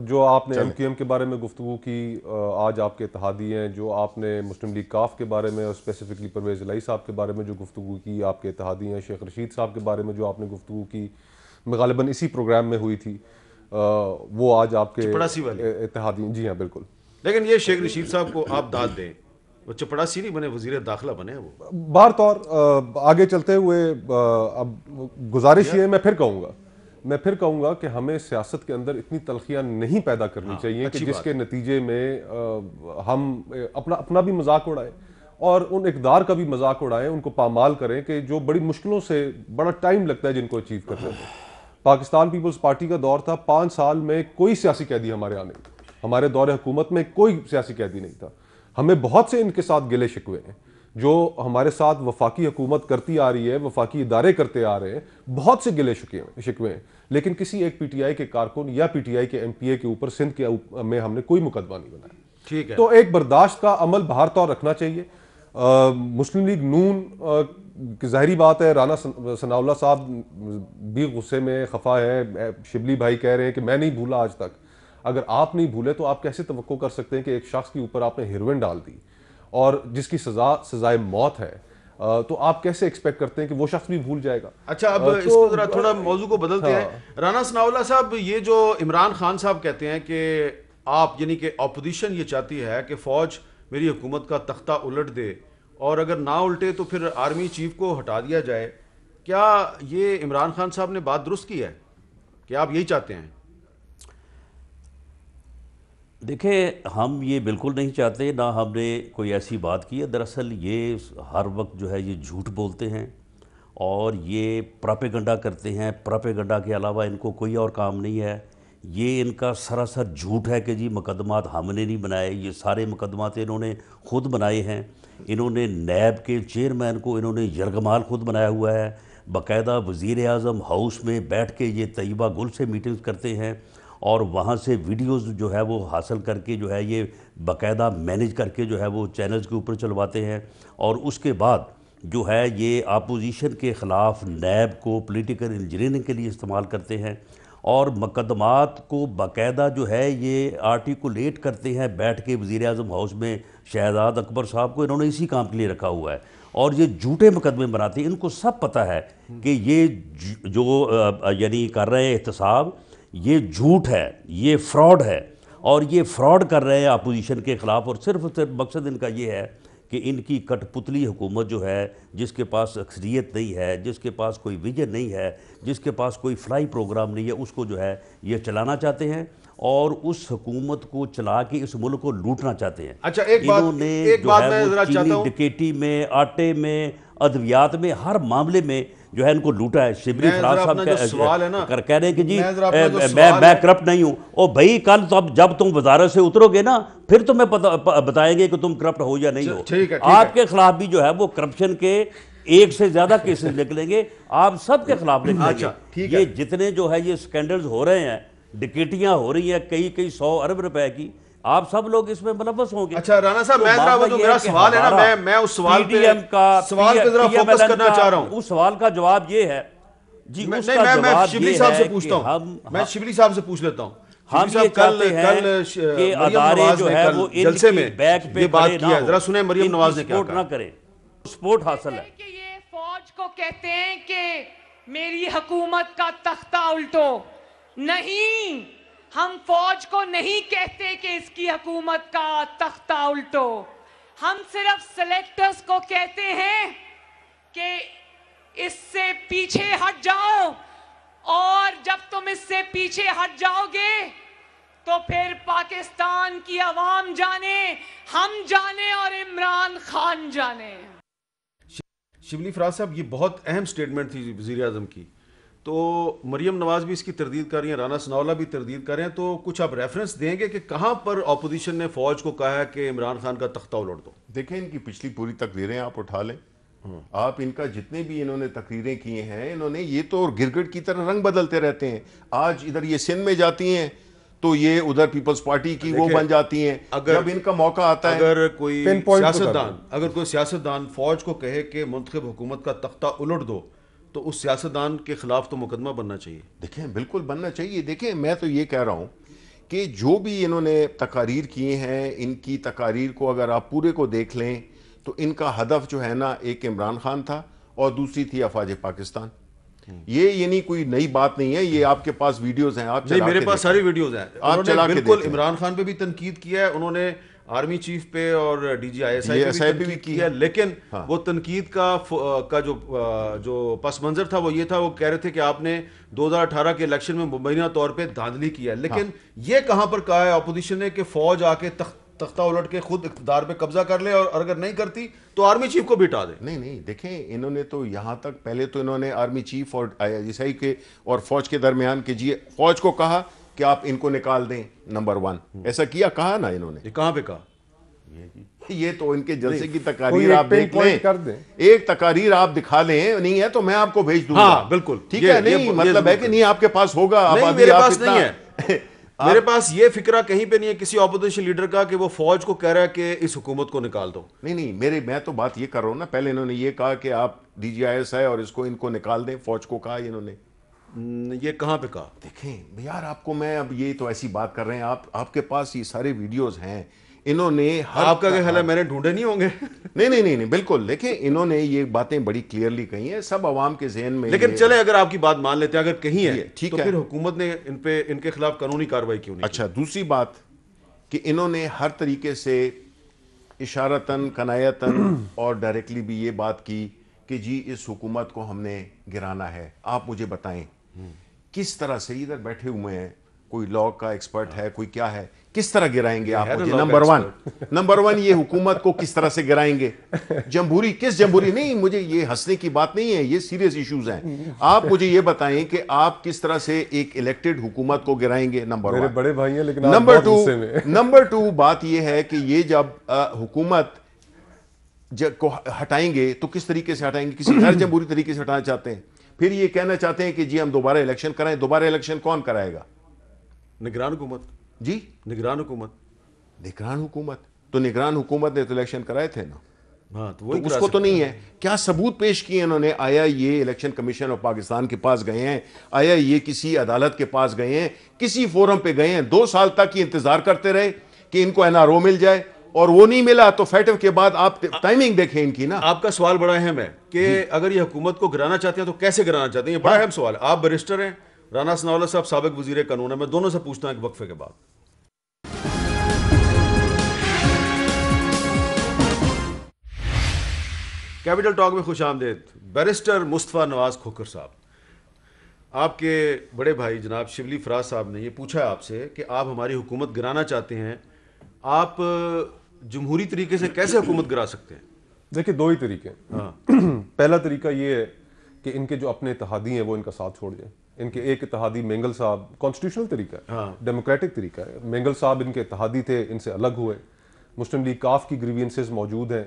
جو آپ نے ایم کیو ایم کے بارے میں گفتگو کی، آج آپ کے اتحادی ہیں، جو آپ نے مسلم لیگ کاف کے بارے میں اور اسپیسیفکلی پرویز الہی صاحب کے بارے میں جو گفتگو کی، آپ کے اتحادی ہیں شیخ رشید صاحب کے بارے میں جو آپ نے گفتگو کی، غالباً اسی پروگرام میں ہوئی تھی، وہ آج آپ کے اتحادی، جی ہاں بالکل۔ لیکن یہ شیخ رشید صاحب کو آپ داد دیں، وہ چپڑاسی نہیں بنے، وزیر داخلہ بنے وہ۔ بہر طور آگے چلتے ہوئے اب گزارش یہ ہے، میں پھر کہوں گا کہ ہمیں سیاست کے اندر اتنی تلخیاں نہیں پیدا کرنی چاہیے کہ جس کے نتیجے میں ہم اپنا بھی مذاق اڑائیں اور ان اقدار کا بھی مذاق اڑائیں، ان کو پامال کریں کہ جو بڑی مشکلوں سے بڑا ٹائم لگتا ہے جن کو اچیو کرنے میں۔ پاکستان پیپلز پارٹی کا دور تھا، 5 سال میں کوئی سیاسی قیدی ہمارے آنے نہیں، ہمارے دور حکومت میں کوئی سیاسی قیدی نہیں تھا۔ ہمیں بہت سے ان کے ساتھ گلے شکوے ہیں، جو ہمارے ساتھ وفاقی حکومت کرتی آ رہی ہے، وفاقی ادارے کرتے آ رہے ہیں، بہت سے گلے شکوے ہیں، لیکن کسی ایک پی ٹی آئی کے کارکن یا پی ٹی آئی کے ایم پی اے کے اوپر سندھ کے میں ہم نے کوئی مقدمہ نہیں بنایا۔ ٹھیک ہے، تو ایک برداشت کا عمل بہر طور رکھنا چاہیے۔ مسلم لیگ نون کی ظاہری بات ہے، رانا ثناء اللہ صاحب بھی غصے میں خفا ہے، شبلی بھائی کہہ رہے ہیں کہ میں نہیں بھولا آج تک۔ اگر آپ نہیں بھولے تو آپ کیسے توقع کر سکتے ہیں کہ ایک شخص کے اوپر آپ نے ہیروئن ڈال دی اور جس کی سزائے موت ہے، تو آپ کیسے ایکسپیکٹ کرتے ہیں کہ وہ شخص بھی بھول جائے گا؟ اچھا اب اس کو ذرا تھوڑا موضوع کو بدلتے ہیں۔ رانا ثناء اللہ صاحب، یہ جو عمران خان صاحب کہتے ہیں کہ آپ یعنی کہ اپوزیشن یہ چاہتی ہے کہ فوج میری حکومت کا تختہ الٹ دے اور اگر نہ الٹے تو پھر آرمی چیف کو ہٹا دیا جائے، کیا یہ عمران خان صاحب نے بات درست کی ہے؟ کیا آپ یہی چاہتے ہیں؟ دیکھیں، ہم یہ بالکل نہیں چاہتے، نہ ہم نے کوئی ایسی بات کی ہے۔ دراصل یہ ہر وقت جو ہے یہ جھوٹ بولتے ہیں اور یہ پراپیگنڈا کرتے ہیں، پراپیگنڈا کے علاوہ ان کو کوئی اور کام نہیں ہے۔ یہ ان کا سراسر جھوٹ ہے کہ جی مقدمات ہم نے نہیں بنائے، یہ سارے مقدمات انہوں نے خود بنائے ہیں۔ انہوں نے نیب کے چیئرمین کو انہوں نے یرغمال خود بنایا ہوا ہے، باقاعدہ وزیر اعظم ہاؤس میں بیٹھ کے یہ طیبہ گل سے میٹنگز کرتے ہیں اور وہاں سے ویڈیوز جو ہے وہ حاصل کر کے جو ہے یہ باقاعدہ مینیج کر کے جو ہے وہ چینلز کے اوپر چلواتے ہیں، اور اس کے بعد جو ہے یہ اپوزیشن کے خلاف نیب کو پولیٹیکل انجینئرنگ کے لیے استعمال کرتے ہیں، اور مقدمات کو باقاعدہ جو ہے یہ آرٹیکولیٹ کرتے ہیں بیٹھ کے وزیر اعظم ہاؤس میں۔ شہزاد اکبر صاحب کو انہوں نے اسی کام کے لیے رکھا ہوا ہے، اور یہ جھوٹے مقدمے بناتے ہیں۔ ان کو سب پتہ ہے کہ یہ جو یعنی کر رہے ہیں احتساب، یہ جھوٹ ہے، یہ فراڈ ہے، اور یہ فراڈ کر رہے ہیں اپوزیشن کے خلاف، اور صرف مقصد ان کا یہ ہے کہ ان کی کٹ پتلی حکومت جو ہے، جس کے پاس اکثریت نہیں ہے، جس کے پاس کوئی ویژن نہیں ہے، جس کے پاس کوئی فلائی پروگرام نہیں ہے، اس کو جو ہے یہ چلانا چاہتے ہیں، اور اس حکومت کو چلا کے اس ملک کو لوٹنا چاہتے ہیں۔ اچھا ایک بات انہوں نے ایک جو بات ہے میں وہ ذرا چاہتا چینی ہوں، ڈکیٹی میں، آٹے میں، ادویات میں، ہر معاملے میں جو ہے ان کو لوٹا ہے۔ شبلی میں فراز ذرا صاحب اپنا جو سوال ہے نا، کہہ رہے ہیں کہ جی میں ذرا اپنا جو میں سوال ہے، کرپٹ نہیں ہوں۔ او بھائی کل تو اب جب تم وزارت سے اترو گے نا، پھر تمہیں بتائیں گے کہ تم کرپٹ ہو یا نہیں ہو۔ ٹھیک ہے آپ کے خلاف بھی جو ہے وہ کرپشن کے ایک سے زیادہ کیسز نکلیں گے، آپ سب کے خلاف نکلیں گے۔ ٹھیک ہے، یہ جتنے جو ہے یہ سکینڈلز ہو رہے ہیں، ڈکیٹیاں ہو رہی ہیں کئی 100 ارب روپے کی، آپ سب لوگ اس میں ملوث ہوں گے۔ اچھا رانا صاحب، تو میں ذرا وہ جو معاملہ یہ میرا ہے کہ سوال ہے نا، ہمارا میں اس سوال پی ڈی ایم کا پہ ذرا فوکس کرنا چاہ رہا ہوں۔ اس سوال کا جواب یہ ہے جی، اس کا میں جواب شبلی یہ صاحب سے ہے پوچھتا کہ ہوں، میں شبلی صاحب سے پوچھ لیتا ہوں۔ ہم شبلی یہ صاحب چاہتے ہیں کہ ادارے جو ہے وہ ان جلسے کی میں بیک پہ یہ بات کھڑے نہ کیا ہے، ہوں، ذرا سنیں مریم نواز نے کیا سپورٹ کہا۔ نہ کریں، سپورٹ حاصل ہے۔ کہ یہ فوج کو کہتے ہیں کہ میری حکومت کا تختہ الٹو، نہیں، ہم فوج کو نہیں کہتے کہ اس کی حکومت کا تختہ الٹو، ہم صرف سلیکٹرز کو کہتے ہیں کہ اس سے پیچھے ہٹ جاؤ، اور جب تم اس سے پیچھے ہٹ جاؤ گے تو پھر پاکستان کی عوام جانے، ہم جانے، اور عمران خان جانے۔ شبلی فراز صاحب، یہ بہت اہم سٹیٹمنٹ تھی وزیر اعظم کی، تو مریم نواز بھی اس کی تردید کر رہی ہیں، رانا ثناءاللہ بھی تردید کر رہے ہیں، تو کچھ آپ ریفرنس دیں گے کہ کہاں پر اپوزیشن نے فوج کو کہا ہے کہ عمران خان کا تختہ الٹ دو؟ دیکھیں ان کی پچھلی پوری تقریریں آپ اٹھا لیں، آپ ان کا جتنے بھی انہوں نے تقریریں کی ہیں، انہوں نے یہ تو گرگٹ کی طرح رنگ بدلتے رہتے ہیں۔ آج ادھر یہ سندھ میں جاتی ہیں تو یہ ادھر پیپلز پارٹی کی وہ بن جاتی ہیں، جب ان کا موقع آتا ہے۔ اگر کوئی سیاستدان فوج کو کہے کہ منتخب حکومت کا تختہ الٹ دو، تو اس سیاستدان کے خلاف تو مقدمہ بننا چاہیے۔ دیکھیں بالکل بننا چاہیے۔ دیکھیں میں تو یہ کہہ رہا ہوں کہ جو بھی انہوں نے تقاریر کی ہیں، ان کی تقاریر کو اگر آپ پورے کو دیکھ لیں تو ان کا ہدف جو ہے نا، ایک عمران خان تھا اور دوسری تھی افواج پاکستان۔ یہ یعنی کوئی نئی بات نہیں ہے، یہ آپ کے پاس ویڈیوز ہیں، آپ چلا کے میرے پاس ساری ویڈیوز ہیں۔ آپ چلا کے بالکل عمران خان پہ بھی تنقید کیا ہے انہوں نے، آرمی چیف پہ اور D G I S I پہ بھی کی ہے، لیکن وہ تنقید کا جو پس منظر تھا وہ یہ تھا، وہ کہہ رہے تھے کہ آپ نے 2018 کے الیکشن میں مبینہ طور پہ دھاندلی کیا ہے، لیکن یہ کہاں پر کہا ہے اپوزیشن نے کہ فوج آ کے تختہ الٹ کے خود اقتدار پہ قبضہ کر لے، اور اگر نہیں کرتی تو آرمی چیف کو بھی ہٹا دے؟ نہیں دیکھیں انہوں نے تو یہاں تک پہلے تو انہوں نے آرمی چیف اور آئی ایس آئی کے اور فوج کے درمیان کہ جی فوج کو کہا کہ آپ ان کو نکال دیں، نمبر 1 ایسا کیا، کہا نا انہوں نے۔ کہاں پہ کہا؟ یہ تو ان کے جلسے کی تقاریر آپ دیکھ لیں، ایک تقاریر آپ دکھا لیں، نہیں ہے تو میں آپ کو بھیج دوں گا۔ ہاں بالکل ٹھیک ہے، نہیں مطلب ہے کہ نہیں آپ کے پاس ہوگا، میرے پاس نہیں ہے، میرے پاس یہ فکرہ کہیں پہ نہیں ہے کسی اپوزیشن لیڈر کا کہ وہ فوج کو کہہ رہا ہے کہ اس حکومت کو نکال دو۔ نہیں میں تو بات یہ کر رہا ہوں نا، پہلے انہوں نے یہ کہا کہ آپ D G I S I اور اس کو ان کو نکال دیں، فوج کو کہا انہوں نے۔ یہ کہاں پہ کہا؟ دیکھیں یار آپ کو میں اب یہ تو ایسی بات کر رہے ہیں، آپ کے پاس یہ سارے ویڈیوز ہیں، انہوں نے آپ کا خیال ہے میں نے ڈھونڈے نہیں ہوں گے؟ نہیں بالکل، دیکھیں انہوں نے یہ باتیں بڑی کلیئرلی کہی ہیں، سب عوام کے ذہن میں۔ لیکن چلیں اگر آپ کی بات مان لیتے ہیں، اگر کہیں ہے ٹھیک تو ہے، پھر حکومت نے ان کے خلاف قانونی کارروائی کیوں نہیں؟ اچھا دوسری بات کہ انہوں نے ہر طریقے سے اشارتاً، کنایتاً اور ڈائریکٹلی بھی یہ بات کی کہ جی اس حکومت کو ہم نے گرانا ہے۔ آپ مجھے بتائیں کس طرح سے ادھر بیٹھے ہوئے ہیں، کوئی لا کا ایکسپرٹ ہے, کوئی کیا ہے, کس طرح گرائیں گے آپ مجھے؟ نمبر ون یہ حکومت کو کس طرح سے گرائیں گے؟ جمہوری کس جمہوری نہیں, مجھے یہ ہنسنے کی بات نہیں ہے, یہ سیریس ایشوز ہیں. آپ مجھے یہ بتائیں کہ آپ کس طرح سے ایک الیکٹڈ حکومت کو گرائیں گے؟ Number one. بڑے بھائی ہیں لیکن نمبر ٹو بات یہ ہے کہ یہ جب حکومت کو ہٹائیں گے تو کس طریقے سے ہٹائیں گے؟ کسی غیر جمہوری طریقے سے ہٹانا چاہتے ہیں. پھر یہ کہنا چاہتے ہیں کہ جی ہم دوبارہ الیکشن کرائیں. دوبارہ الیکشن کون کرائے گا؟ نگران حکومت. جی نگران حکومت. نگران حکومت تو نگران حکومت نے تو الیکشن کرائے تھے نا. ہاں تو تو اس کو تو نہیں ہے. کیا ثبوت پیش کیے انہوں نے؟ آیا یہ الیکشن کمیشن آف پاکستان کے پاس گئے ہیں؟ آیا یہ کسی عدالت کے پاس گئے ہیں؟ کسی فورم پہ گئے ہیں؟ 2 سال تک یہ انتظار کرتے رہے کہ ان کو NRO مل جائے, اور وہ نہیں ملا تو فیٹو کے بعد آپ ٹائمنگ دیکھیں ان کی نا. آپ کا سوال بڑا اہم ہے کہ اگر یہ حکومت کو گرانا چاہتے ہیں تو کیسے گرانا چاہتے ہیں, یہ بڑا اہم سوال ہے. آپ بیرسٹر ہیں, رانا ثناء اللہ صاحب سابق وزیر قانون ہیں, میں دونوں سے پوچھتا ہوں ایک وقفے کے بعد. کیپٹل ٹاک میں خوش آمدید. بیرسٹر مصطفیٰ نواز کھوکھر صاحب, آپ کے بڑے بھائی جناب شبلی فراز صاحب نے یہ پوچھا ہے آپ سے کہ آپ ہماری حکومت گرانا چاہتے ہیں, آپ جمہوری طریقے سے کیسے حکومت گرا سکتے ہیں؟ دیکھیں 2 ہی طریقے ہیں. پہلا طریقہ یہ ہے کہ ان کے جو اپنے اتحادی ہیں وہ ان کا ساتھ چھوڑ جائیں. ان کے ایک اتحادی مینگل صاحب, کانسٹیٹیوشنل طریقہ ہے, ڈیموکریٹک طریقہ ہے. مینگل صاحب ان کے اتحادی تھے, ان سے الگ ہوئے. مسلم لیگ کاف کی گریوینسز موجود ہیں.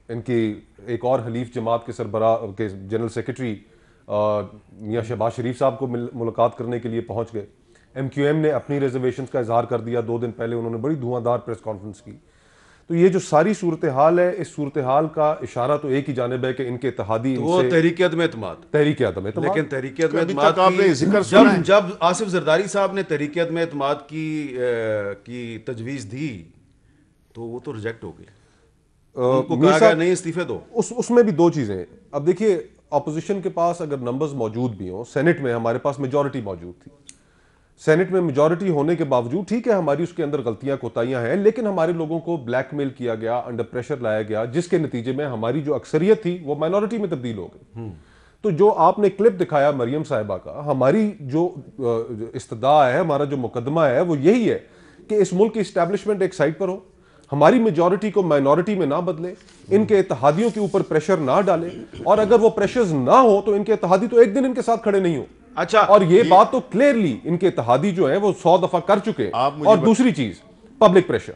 ان کی ایک اور حلیف جماعت کے سربراہ کے جنرل سیکرٹری میاں شہباز شریف صاحب کو ملاقات کرنے کے لیے پہنچ گئے. MQM نے اپنی ریزرویشنز کا اظہار کر دیا. 2 دن پہلے انہوں نے بڑی دھواں پریس کانفرنس کی. تو یہ جو ساری صورتحال ہے, اس صورتحال کا اشارہ تو ایک ہی جانب ہے کہ ان کے اتحادی وہ تحریک عدم اعتماد. لیکن تحریک عدم اعتماد جب آصف زرداری صاحب نے تحریک عدم اعتماد کی تجویز دی تو وہ تو ریجیکٹ ہو گئی, ان کو کہا گیا نہیں استعفے دو. اس میں بھی 2 چیزیں ہیں. اب دیکھیے اپوزیشن کے پاس اگر نمبرز موجود بھی ہوں, سینٹ میں ہمارے پاس میجورٹی موجود تھی. سینٹ میں میجورٹی ہونے کے باوجود ٹھیک ہے ہماری اس کے اندر غلطیاں کوتاہیاں ہیں, لیکن ہمارے لوگوں کو بلیک میل کیا گیا, انڈر پریشر لایا گیا, جس کے نتیجے میں ہماری جو اکثریت تھی وہ مائنورٹی میں تبدیل ہو گئی. تو جو آپ نے کلپ دکھایا مریم صاحبہ کا, ہماری جو استدعا ہے, ہمارا جو مقدمہ ہے وہ یہی ہے کہ اس ملک کی اسٹیبلشمنٹ ایک سائڈ پر ہو, ہماری میجورٹی کو مائنورٹی میں نہ بدلے, ان کے اتحادیوں کے اوپر پریشر نہ ڈالے, اور اگر وہ پریشرز نہ ہو تو ان کے اتحادی تو ایک دن ان کے ساتھ کھڑے نہیں ہوں. اچھا, اور یہ بات تو کلیئرلی ان کے اتحادی جو ہیں وہ 100 دفعہ کر چکے. اور دوسری چیز پبلک پریشر.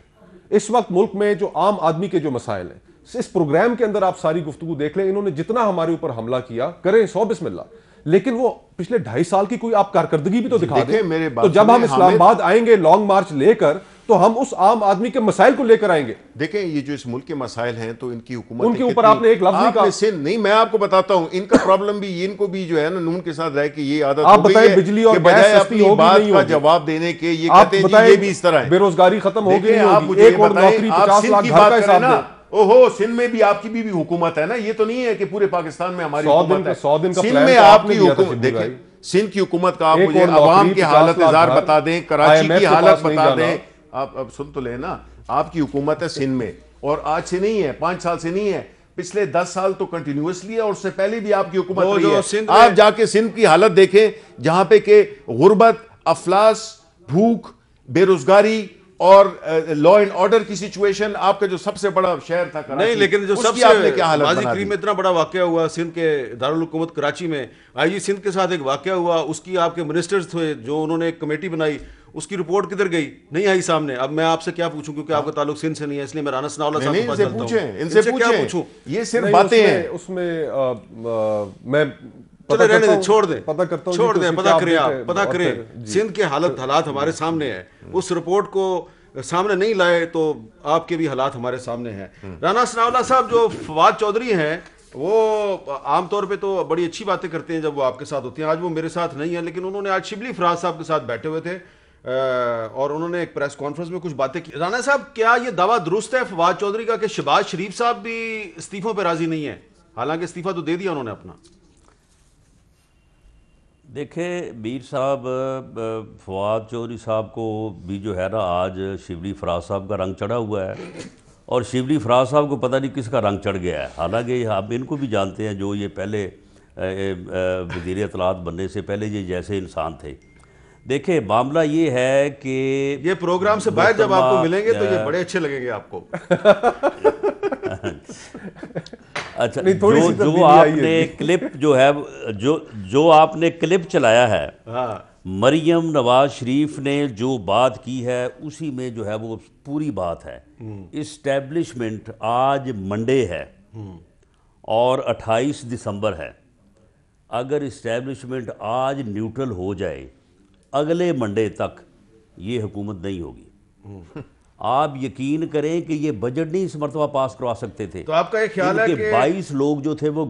اس وقت ملک میں جو عام آدمی کے جو مسائل ہیں, اس پروگرام کے اندر آپ ساری گفتگو دیکھ لیں, انہوں نے جتنا ہمارے اوپر حملہ کیا کریں 100 بسم اللہ, لیکن وہ پچھلے 2.5 سال کی کوئی آپ کارکردگی بھی تو دکھا دیں. تو جب ہم اسلام آباد آئیں گے لانگ مارچ لے کر, تو ہم اس عام آدمی کے مسائل کو لے کر آئیں گے. دیکھیں یہ جو اس ملک کے مسائل ہیں تو ان کی حکومت ان کے اوپر آپ نے ایک لفظ نہیں کہا. نہیں, میں آپ کو بتاتا ہوں ان کا پرابلم بھی, ان کو بھی جو ہے نا نون کے ساتھ رہ کے یہ عادت آپ بتائیں بجلی اور گیس سستی ہوگی نہیں ہوگی, جواب دینے کے یہ کہتے ہیں جی یہ بھی اس طرح ہے. بے روزگاری ختم ہوگی نہیں آپ ہوگی, ایک اور نوکری 50 لاکھ گھر کا حساب دیں. اوہو, سندھ میں بھی آپ کی بھی حکومت ہے نا, یہ تو نہیں ہے کہ پورے پاکستان میں ہماری حکومت ہے. 100 دن کا سندھ میں آپ کی حکومت دیکھیں, سندھ کی حکومت کا آپ مجھے عوام کی حالت ہزار بتا دیں, کراچی کی حالت بتا دیں. آپ اب سن تو لیں نا, آپ کی حکومت ہے سندھ میں, اور آج سے نہیں ہے, 5 سال سے نہیں ہے, پچھلے 10 سال تو کنٹینیوسلی ہے, اور اس سے پہلے بھی آپ کی حکومت رہی ہے. آپ جا کے سندھ کی حالت دیکھیں جہاں پہ کہ غربت, افلاس, بھوک, بے روزگاری اور لا اینڈ آرڈر کی سچویشن, آپ کا جو سب سے بڑا شہر تھا کراچی, نہیں, لیکن جو سب سے ماضی قریب میں اتنا بڑا واقعہ ہوا سندھ کے دارالحکومت کراچی میں, آئی سندھ کے ساتھ ایک واقعہ ہوا, اس کی آپ کے منسٹرز تھے جو انہوں نے ایک کمیٹی بنائی, اس کی رپورٹ کدھر گئی؟ نہیں آئی سامنے. اب میں آپ سے کیا پوچھوں, کیونکہ آپ کا تعلق سندھ سے نہیں ہے, اس لیے میں رانا ثناء اللہ صاحب کے پاس چلتا ہوں. ان سے پوچھیں, یہ صرف باتیں ہیں. اس میں میں چھوڑ دیں, پتہ کریں. سندھ کے حالات ہمارے سامنے ہے, اس رپورٹ کو سامنے نہیں لائے تو آپ کے بھی حالات ہمارے سامنے ہیں. رانا ثناء اللہ صاحب جو فواد چودھری ہیں وہ عام طور پہ تو بڑی اچھی باتیں کرتے ہیں جب وہ آپ کے ساتھ ہوتے ہیں. آج وہ میرے ساتھ نہیں ہیں, لیکن انہوں نے آج شبلی فراز صاحب کے ساتھ بیٹھے ہوئے تھے اور انہوں نے ایک پریس کانفرنس میں کچھ باتیں کی. رانا صاحب, کیا یہ دعویٰ درست ہے فواد چودھری کا کہ شہباز شریف صاحب بھی استعفوں پہ راضی نہیں ہیں, حالانکہ استعفیٰ تو دے دیا انہوں نے اپنا؟ دیکھیں میر صاحب, فواد چودھری صاحب کو بھی جو ہے نا آج شبلی فراز صاحب کا رنگ چڑھا ہوا ہے, اور شبلی فراز صاحب کو پتہ نہیں کس کا رنگ چڑھ گیا ہے. حالانکہ آپ ان کو بھی جانتے ہیں, جو یہ پہلے وزیر اطلاعات بننے سے پہلے یہ جیسے انسان تھے. دیکھیں معاملہ یہ ہے کہ یہ پروگرام سے باہر جب آپ کو ملیں گے تو یہ بڑے اچھے لگیں گے آپ کو. اچھا جو آپ نے کلپ جو ہے جو آپ نے کلپ چلایا ہے مریم نواز شریف نے جو بات کی ہے اسی میں جو ہے وہ پوری بات ہے. اسٹیبلشمنٹ آج منڈے ہے اور 28 دسمبر ہے. اگر اسٹیبلشمنٹ آج نیوٹرل ہو جائے اگلے منڈے تک یہ حکومت نہیں ہوگی. آپ یقین کریں کہ یہ بجٹ نہیں اس مرتبہ پاس کروا سکتے تھے. تو آپ کا یہ خیال ہے کہ 22 لوگ جو تھے وہ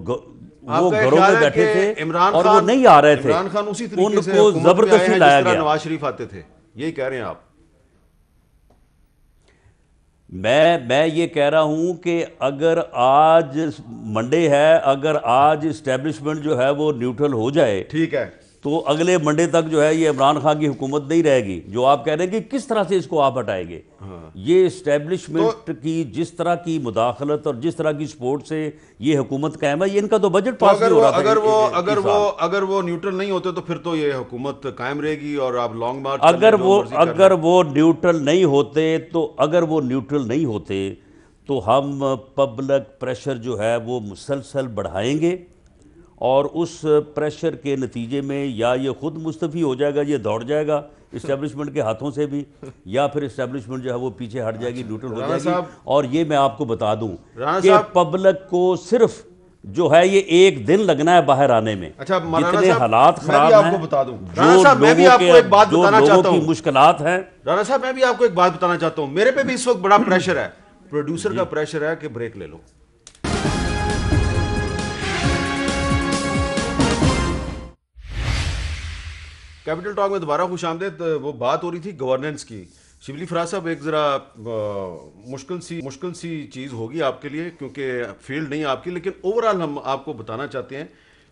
گھروں میں بیٹھے تھے اور وہ نہیں آ رہے تھے. عمران خان اسی ان طریقے سے کو حکومت میں آئے زبردستی ہیں لایا جس طرح گیا. نواز شریف آتے تھے, یہی کہہ رہے ہیں آپ؟ میں یہ کہہ رہا ہوں کہ اگر آج منڈے ہے, اگر آج اسٹیبلشمنٹ جو ہے وہ نیوٹرل ہو جائے ٹھیک ہے تو اگلے منڈے تک جو ہے یہ عمران خان کی حکومت نہیں رہے گی. جو آپ کہہ رہے ہیں کہ کس طرح سے اس کو آپ ہٹائیں گے, یہ اسٹیبلشمنٹ کی جس طرح کی مداخلت اور جس طرح کی سپورٹ سے یہ حکومت قائم ہے, یہ ان کا تو بجٹ پاس نہیں ہو رہا تھا. اگر وہ نیوٹرل نہیں ہوتے تو پھر تو یہ حکومت قائم رہے گی اور آپ لانگ مارچ اگر وہ نیوٹرل نہیں ہوتے تو ہم پبلک پریشر جو ہے وہ مسلسل بڑھائیں گے اور اس پریشر کے نتیجے میں یا یہ خود مستعفی ہو جائے گا, یہ دوڑ جائے گا اسٹیبلشمنٹ کے ہاتھوں سے بھی, یا پھر اسٹیبلشمنٹ جو ہے وہ پیچھے ہٹ جائے گی, نیوٹرل ہو جائے گی. اور یہ میں آپ کو بتا دوں کہ پبلک کو صرف جو ہے یہ ایک دن لگنا ہے باہر آنے میں. جتنے حالات خراب ہیں, جو لوگوں کی مشکلات ہیں. رانا صاحب میں بھی آپ کو ایک بات بتانا چاہتا ہوں. میرے پہ بھی اس وقت بڑا پریشر ہے, پروڈیوسر کا پریشر ہے کہ بریک لے لو. کیپٹل ٹاک میں دوبارہ خوش آمدید. وہ بات ہو رہی تھی گورننس کی. شبلی فراز صاحب, ایک ذرا مشکل سی چیز ہوگی آپ کے لیے کیونکہ فیلڈ نہیں آپ کی, لیکن اوورآل ہم آپ کو بتانا چاہتے ہیں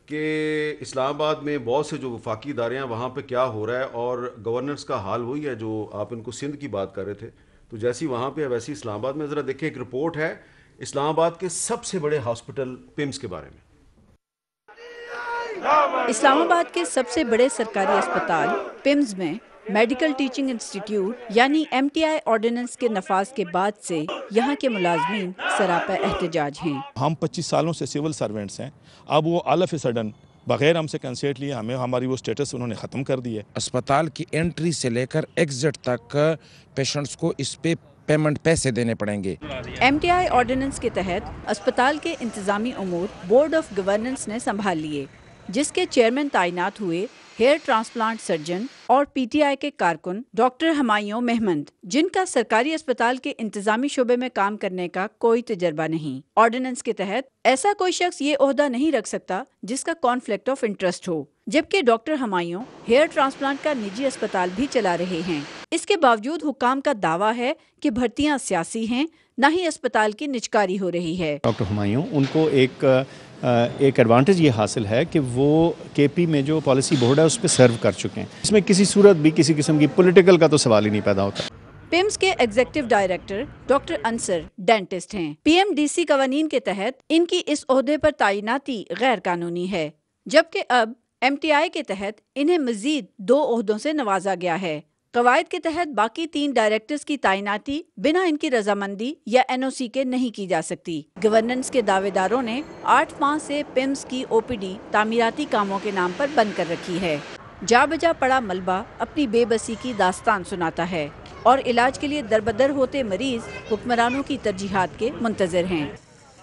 کہ اسلام آباد میں بہت سے جو وفاقی ادارے ہیں وہاں پہ کیا ہو رہا ہے, اور گورننس کا حال وہی ہے جو آپ ان کو سندھ کی بات کر رہے تھے. تو جیسی وہاں پہ ہے ویسی اسلام آباد میں. ذرا دیکھیں, ایک رپورٹ ہے اسلام آباد کے سب سے بڑے ہاسپٹل پیمز کے بارے میں. اسلام آباد کے سب سے بڑے سرکاری اسپتال پیمز میں میڈیکل ٹیچنگ انسٹیٹیوٹ یعنی MTI آرڈیننس کے نفاذ کے بعد سے یہاں کے ملازمین سراپا احتجاج ہیں. ہم 25 سالوں سے سول سرونٹس ہیں, اب وہ آل آف اے سڈن بغیر ہم سے کنسرٹ لیے ہمیں ہماری وہ سٹیٹس انہوں نے ختم کر دی ہے. اسپتال کی انٹری سے لے کر ایگزٹ تک پیشنٹس کو اس پہ پیمنٹ پیسے دینے پڑیں گے. MTI آرڈیننس کے تحت اسپتال کے انتظامی امور بورڈ آف گورننس نے سنبھال لیے, جس کے چیئرمین تعینات ہوئے ہیئر ٹرانسپلانٹ سرجن اور PTI کے کارکن ڈاکٹر ہمایوں محمد, جن کا سرکاری اسپتال کے انتظامی شعبے میں کام کرنے کا کوئی تجربہ نہیں. آرڈیننس کے تحت ایسا کوئی شخص یہ عہدہ نہیں رکھ سکتا جس کا کانفلکٹ آف انٹرسٹ ہو, جبکہ ڈاکٹر ہمایوں ہیئر ٹرانسپلانٹ کا نجی اسپتال بھی چلا رہے ہیں. اس کے باوجود حکام کا دعویٰ ہے کہ بھرتیاں سیاسی ہیں, نہ ہی اسپتال کی نجکاری ہو رہی ہے. ڈاکٹر ہمایوں ان کو ایک ایڈوانٹیج یہ حاصل ہے کہ وہ KP میں جو پالیسی بورڈ ہے اس پہ سرو کر چکے ہیں. اس میں کسی صورت بھی کسی قسم کی پولیٹیکل کا تو سوال ہی نہیں پیدا ہوتا. پیمز کے executive director doctor Ansar dentist ہیں. PMDC قوانین کے تحت ان کی اس عہدے پر تعیناتی غیر قانونی ہے, جبکہ اب MTI کے تحت انہیں مزید 2 عہدوں سے نوازا گیا ہے. قواعد کے تحت باقی 3 ڈائریکٹرز کی تعیناتی بنا ان کی رضامندی یا NOC کے نہیں کی جا سکتی. گورننس کے دعوے داروں نے 8 ماہ سے پیمز کی OPD تعمیراتی کاموں کے نام پر بند کر رکھی ہے. جا بجا پڑا ملبہ اپنی بے بسی کی داستان سناتا ہے اور علاج کے لیے دربدر ہوتے مریض حکمرانوں کی ترجیحات کے منتظر ہیں.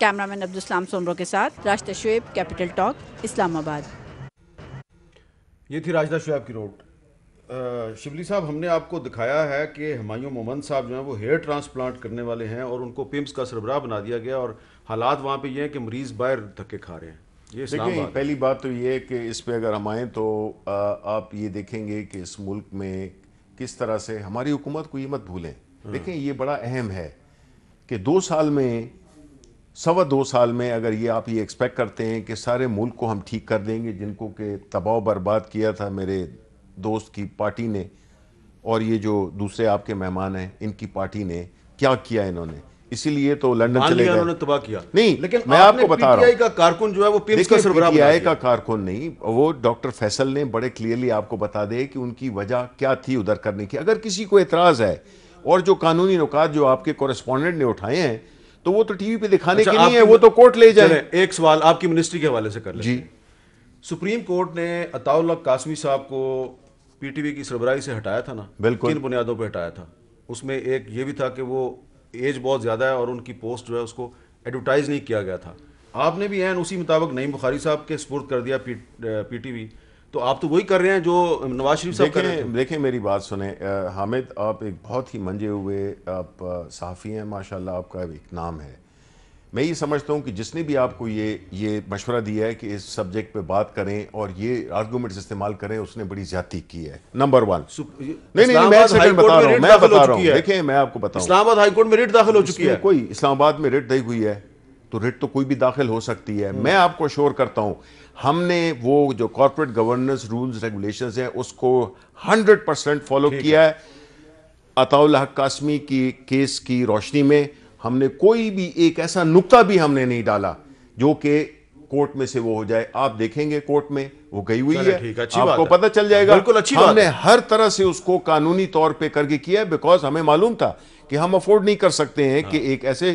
کیمرامین عبدالسلام سومرو کے ساتھ راشدہ شعیب, کیپٹل ٹاک, اسلام آباد. یہ تھی راشدہ شعیب کی نوٹ. شبلی صاحب, ہم نے آپ کو دکھایا ہے کہ ہمایوں محمد صاحب جو ہیں وہ ہیئر ٹرانسپلانٹ کرنے والے ہیں اور ان کو پیمز کا سربراہ بنا دیا گیا, اور حالات وہاں پہ یہ ہیں کہ مریض باہر دھکے کھا رہے ہیں. یہ اسلام دیکھیں, آباد پہلی بات تو یہ ہے کہ اس پہ اگر ہم آئیں تو آپ یہ دیکھیں گے کہ اس ملک میں کس طرح سے ہماری حکومت کو یہ مت بھولیں. دیکھیں, یہ بڑا اہم ہے کہ 2 سال میں 2.25 سال میں اگر یہ آپ یہ ایکسپیکٹ کرتے ہیں کہ سارے ملک کو ہم ٹھیک کر دیں گے, جن کو کہ تباہ و برباد کیا تھا میرے دوست کی پارٹی نے, اور یہ جو دوسرے آپ کے مہمان ہیں ان کی پارٹی نے کیا کیا انہوں نے, اسی لیے تو لندن مان چلے لیا گئے. انہوں نے تباہ کیا. نہیں لیکن میں آپ کو بتا رہا PTI ہوں, کا کارکن جو ہے وہ پیمز کا دیکھیں سربراہ پی ٹی بنا آئی دیا. کا کارکن نہیں, وہ ڈاکٹر فیصل نے بڑے کلیئرلی آپ کو بتا دے کہ ان کی وجہ کیا تھی ادھر کرنے کی. اگر کسی کو اعتراض ہے اور جو قانونی نکات جو آپ کے کورسپونڈنٹ نے اٹھائے ہیں تو وہ تو ٹی وی پہ دکھانے کے نہیں ہے, وہ تو کورٹ لے جائیں. ایک سوال آپ کی منسٹری کے حوالے سے کر لیں. جی, سپریم کورٹ نے عطاء اللہ قاسمی صاحب کو پی ٹی وی کی سربراہی سے ہٹایا تھا نا, بالکل. کن بنیادوں پہ ہٹایا تھا؟ اس میں ایک یہ بھی تھا کہ وہ ایج بہت زیادہ ہے اور ان کی پوسٹ جو ہے اس کو ایڈورٹائز نہیں کیا گیا تھا. آپ نے بھی عین اسی مطابق نعیم بخاری صاحب کے سپرد کر دیا پی ٹی وی, تو آپ تو وہی کر رہے ہیں جو نواز شریف صاحب کر رہے تھے. دیکھیں میری بات سنیں حامد, آپ ایک بہت ہی منجے ہوئے آپ صحافی ہیں ماشاءاللہ, آپ کا ایک نام ہے. میں یہ سمجھتا ہوں کہ جس نے بھی آپ کو یہ مشورہ دیا ہے کہ اس سبجیکٹ پہ بات کریں اور یہ آرگومنٹس استعمال کریں, اس نے بڑی زیادتی کی ہے. نمبر 1. نہیں میں ایک سیکنڈ بتا رہا ہوں, میں بتا رہا ہوں. دیکھیں میں آپ کو بتاؤں, اسلام آباد ہائی کورٹ میں ریٹ داخل ہو چکی ہے. کوئی اسلام آباد میں ریٹ دی ہوئی ہے تو ریٹ تو کوئی بھی داخل ہو سکتی ہے. میں آپ کو شور کرتا ہوں, ہم نے وہ جو کارپوریٹ گورننس رولز ریگولیشنز ہیں اس کو 100% فالو کیا ہے. عطاء اللہ قاسمی کی کیس کی روشنی میں ہم نے کوئی بھی ایک ایسا نقطہ بھی ہم نے نہیں ڈالا جو کہ کورٹ میں سے وہ ہو جائے. آپ دیکھیں گے کورٹ میں وہ گئی ہوئی ہے, آپ کو پتہ چل جائے گا. ہم نے ہر طرح سے اس کو قانونی طور پہ کر کے کیا ہے, بیکاز ہمیں معلوم تھا کہ ہم افورڈ نہیں کر سکتے ہیں کہ ایک ایسے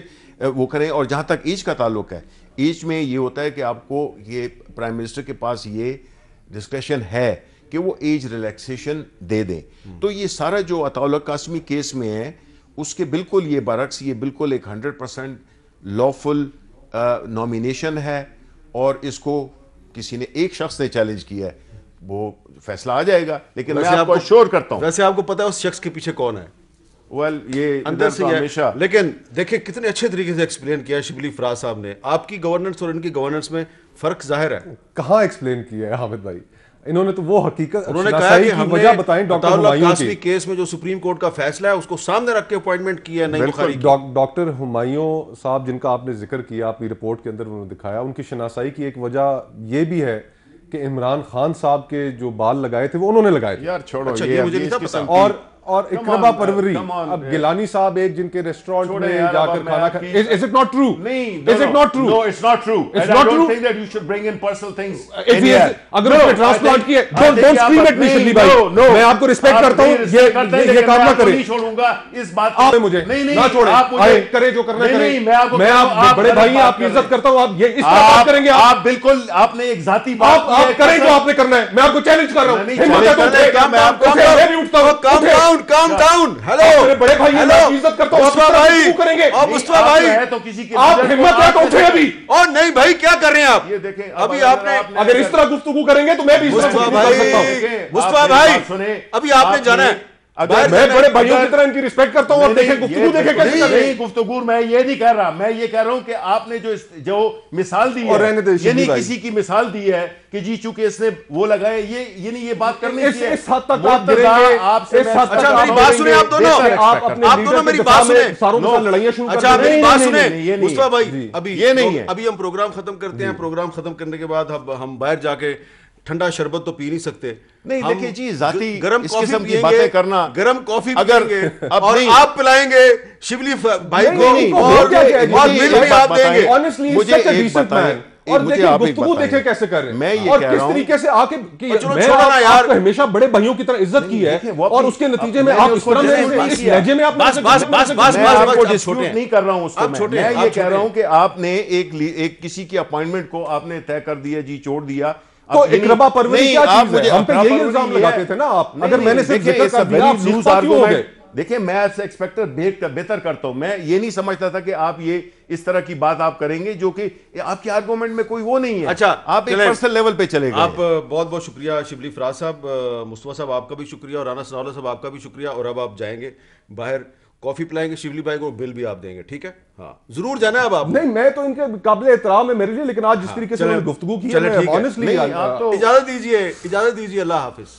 وہ کریں. اور جہاں تک ایج کا تعلق ہے, ایج میں یہ ہوتا ہے کہ آپ کو یہ پرائم منسٹر کے پاس یہ ڈسکریشن ہے کہ وہ ایج ریلیکسیشن دے دیں. تو یہ سارا جو عطاء اللہ قاسمی کیس میں ہے اس کے بالکل یہ برعکس, یہ بالکل ایک 100% لافل نامینیشن ہے اور اس کو کسی نے ایک شخص نے چیلنج کیا ہے, وہ فیصلہ آ جائے گا. لیکن میں آپ کو اشور کرتا ہوں, ویسے آپ کو پتا ہے اس شخص کے پیچھے کون ہے؟ یہ اندر سے ہمیشہ. لیکن دیکھیں کتنے اچھے طریقے سے ایکسپلین کیا شبلی فراز صاحب نے. آپ کی گورننس اور ان کی گورننس میں فرق ظاہر ہے. کہاں ایکسپلین کیا ہے حامد بھائی؟ انہوں نے تو وہ حقیقت انہوں نے کہا کہ ہم نے بتائیں عطاء اللہ قاسمی کیس میں جو سپریم کورٹ کا فیصلہ ہے اس کو سامنے رکھ کے اپوائنٹمنٹ کی ہے نعیم بخاری کی. ڈاکٹر ہمایوں صاحب جن کا آپ نے ذکر کیا اپنی رپورٹ کے اندر انہوں نے دکھایا, ان کی شناسائی کی ایک وجہ یہ بھی ہے کہ عمران خان صاحب کے جو بال لگائے تھے وہ انہوں نے لگائے تھے. یار چھوڑو, یہ مجھے نہیں تھا پتا. اور اقربا پروری, اب گیلانی صاحب ایک جن کے ریسٹورنٹ میں جا کر کھانا کھا, is it not true? Is it not true? No, it's not true. It's And not I don't true? think that you should bring in personal things. اگر اس نے ٹرانسپلانٹ کیے, don't scream at me Shibli بھائی, میں آپ کو respect کرتا ہوں, یہ کام نہ کریں. نہیں چھوڑوں گا اس بات آپ مجھے نہ چھوڑیں, آئے کریں جو کرنا کریں. میں آپ بڑے بھائی ہیں, آپ کی عزت کرتا ہوں, آپ یہ اس طرح بات کریں گے آپ بالکل, آپ نے ایک ذاتی بات آپ کریں جو آپ نے کرنا ہے. میں آپ کو چیلنج کر رہا ہوں, ہیلو بڑے بھائی ہیں, آپ کی عزت کرتا ہوں, آپ کریں گے. مصطفیٰ بھائی, آپ ہمت ہے تو اٹھے ابھی. اور نہیں بھائی کیا کر رہے ہیں آپ؟ یہ دیکھیں ابھی آپ نے اگر اس طرح گفتگو کریں گے تو میں بھی اس طرح گفتگو کر سکتا ہوں. مصطفیٰ بھائی ابھی آپ نے جانا ہے. میں بڑے بھائیوں کی طرح ان کی ریسپیکٹ کرتا ہوں, اور دیکھیں گفتگو دیکھیں کیسے کر رہے ہیں. گفتگو میں یہ نہیں کہہ رہا, میں یہ کہہ رہا ہوں کہ آپ نے جو مثال دی ہے, یعنی کسی کی مثال دی ہے کہ جی چونکہ اس نے وہ لگائے, یعنی یہ بات کرنی چاہیے. اس حد تک آپ گریں گے, اس حد تک اچھا میری بات سنیں آپ دونوں, آپ دونوں میری بات سنیں. ساروں کے ساتھ لڑائیاں شروع اچھا کر دیں. میری بات سنیں مصطفیٰ بھائی, ابھی یہ نہیں ہے. ابھی ہم پروگرام ختم کرتے ہیں. پروگرام ختم کرنے کے بعد ہم باہر جا کے ٹھنڈا شربت تو پی نہیں سکتے. نہیں دیکھیں جی, ذاتی گرم اس کافی قسم کی پیئیں باتیں گے, کرنا, گرم کافی اگر پیئیں گے اور آپ پلائیں گے شبلی بھائی نہیں, کو, اور مل بھی آپ دیں گے. Honestly, he's such a decent man. اور دیکھیں گفتگو دیکھیں کیسے کر رہے ہیں, اور کس طریقے سے آ کے میں آپ کو ہمیشہ بڑے بھائیوں کی طرح عزت کی ہے, اور اس کے نتیجے میں آپ اس طرح اس لہجے میں آپ نہیں کر رہا ہوں اس کو. میں یہ کہہ رہا ہوں کہ آپ نے ایک کسی کی اپوائنٹمنٹ کو آپ نے طے کر دیا, جی چھوڑ دیا. تو اقربا پروری کیا چیز ہے؟ ہم پہ یہی الزام لگاتے تھے نا آپ. اگر میں نے صرف ذکر کر دیا, آپ سیخپا کیوں ہو گئے؟ دیکھیں میں آپ سے ایکسپیکٹر بہتر کرتا ہوں. میں یہ نہیں سمجھتا تھا کہ آپ یہ اس طرح کی بات آپ کریں گے جو کہ آپ کی آرگومنٹ میں کوئی وہ نہیں ہے. اچھا آپ ایک پرسنل لیول پہ چلے گئے. آپ بہت بہت شکریہ شبلی فراز صاحب, مصطفیٰ صاحب آپ کا بھی شکریہ, اور رانا ثناء اللہ صاحب آپ کا بھی شکریہ. اور اب آپ جائیں گے باہر, کافی پلائیں گے, شبلی بھائی کو بل بھی آپ دیں گے, ٹھیک ہے؟ ہاں ضرور جانا ہے اب آپ. نہیں میں تو ان کے قابل احترام ہے میرے لیے, لیکن آج جس طریقے سے انہوں نے گفتگو کی ہے, چلے ٹھیک ہے, honestly اجازت دیجیے, اللہ حافظ.